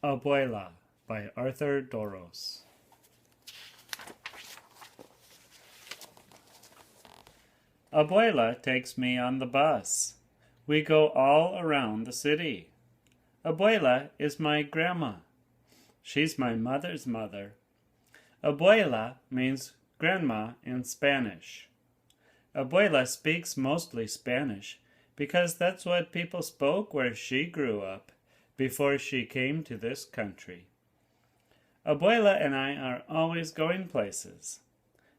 Abuela by Arthur Doros. Abuela takes me on the bus. We go all around the city. Abuela is my grandma. She's my mother's mother. Abuela means grandma in Spanish. Abuela speaks mostly Spanish because that's what people spoke where she grew up before she came to this country. Abuela and I are always going places.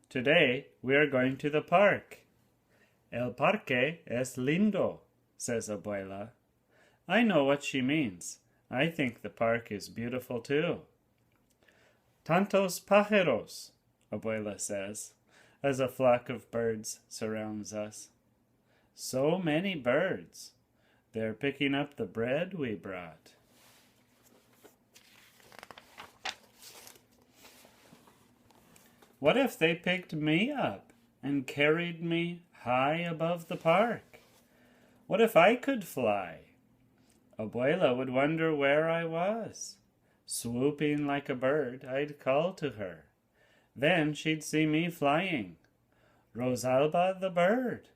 Today we are going to the park. El parque es lindo, says Abuela. I know what she means. I think the park is beautiful too. Tantos pájaros, Abuela says, as a flock of birds surrounds us. So many birds. They're picking up the bread we brought. What if they picked me up and carried me high above the park? What if I could fly? Abuela would wonder where I was. Swooping like a bird, I'd call to her. Then she'd see me flying. Rosalba the bird.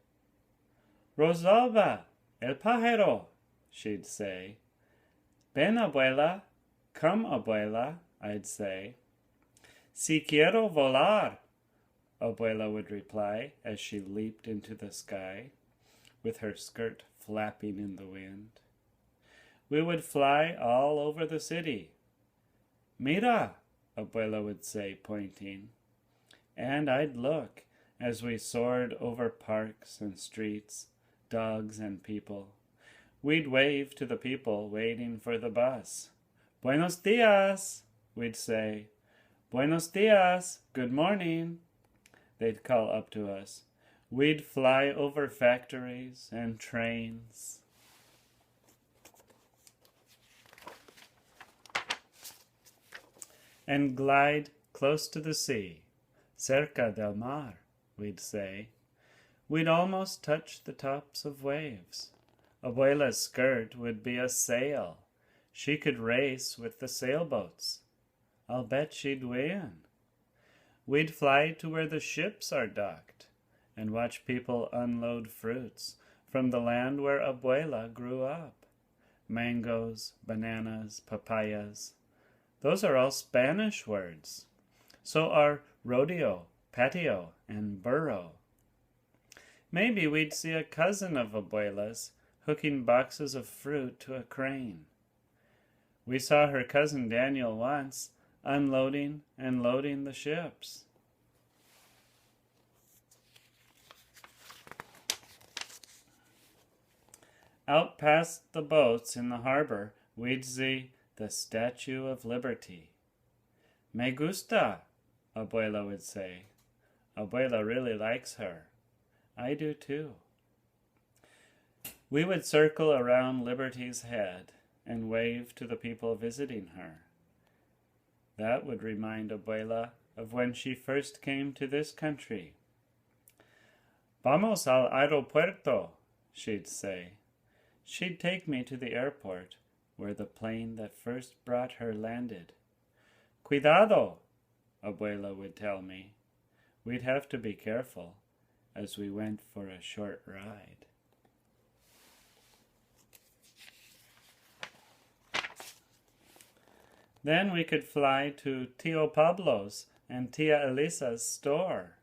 Rosalba, el pájaro, she'd say. Ven, abuela. Come, abuela, I'd say. Si quiero volar, Abuela would reply as she leaped into the sky, with her skirt flapping in the wind. We would fly all over the city. Mira, Abuela would say, pointing. And I'd look as we soared over parks and streets, dogs and people. We'd wave to the people waiting for the bus. Buenos dias, we'd say. Buenos dias, good morning, they'd call up to us. We'd fly over factories and trains. And glide close to the sea, cerca del mar, we'd say. We'd almost touch the tops of waves. Abuela's skirt would be a sail. She could race with the sailboats. I'll bet she'd win. We'd fly to where the ships are docked and watch people unload fruits from the land where Abuela grew up. Mangoes, bananas, papayas. Those are all Spanish words. So are rodeo, patio, and burro. Maybe we'd see a cousin of Abuela's hooking boxes of fruit to a crane. We saw her cousin Daniel once unloading and loading the ships. Out past the boats in the harbor, we'd see the Statue of Liberty. Me gusta, Abuela would say. Abuela really likes her. I do too. We would circle around Liberty's head and wave to the people visiting her. That would remind Abuela of when she first came to this country. Vamos al aeropuerto, she'd say. She'd take me to the airport where the plane that first brought her landed. Cuidado, Abuela would tell me. We'd have to be careful as we went for a short ride. Then we could fly to Tio Pablo's and Tia Elisa's store.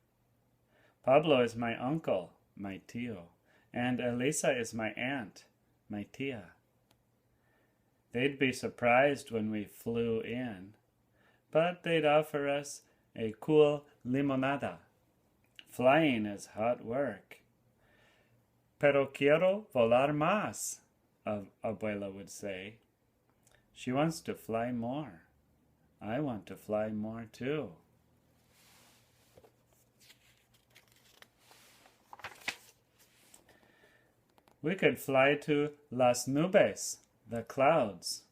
Pablo is my uncle, my tio, and Elisa is my aunt, my tia. They'd be surprised when we flew in, but they'd offer us a cool limonada. Flying is hot work. Pero quiero volar más, Abuela would say. She wants to fly more. I want to fly more too. We could fly to Las Nubes, the clouds.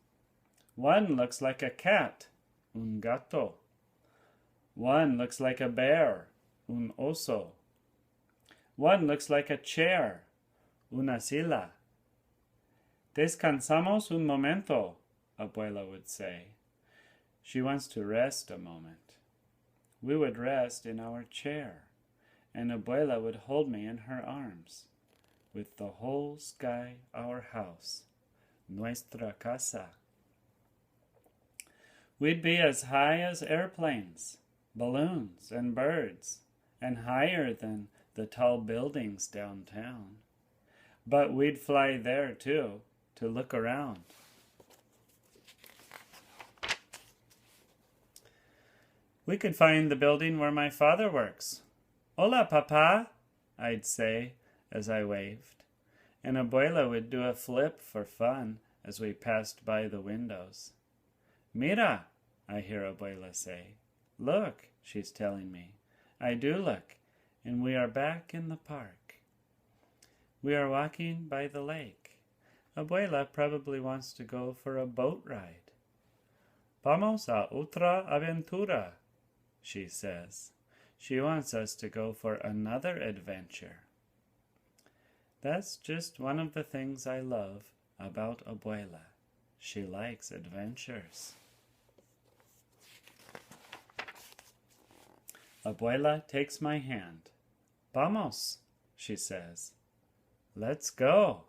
One looks like a cat, un gato. One looks like a bear, un oso. One looks like a chair, una silla. Descansamos un momento, Abuela would say. She wants to rest a moment. We would rest in our chair, and Abuela would hold me in her arms, with the whole sky our house, nuestra casa. We'd be as high as airplanes, balloons, and birds, and higher than the tall buildings downtown. But we'd fly there, too, to look around. We could find the building where my father works. Hola, Papa, I'd say as I waved, and Abuela would do a flip for fun as we passed by the windows. Mira, I hear Abuela say. Look, she's telling me. I do look, and we are back in the park. We are walking by the lake. Abuela probably wants to go for a boat ride. Vamos a otra aventura, she says. She wants us to go for another adventure. That's just one of the things I love about Abuela. She likes adventures. Abuela takes my hand. Vamos, she says. Let's go.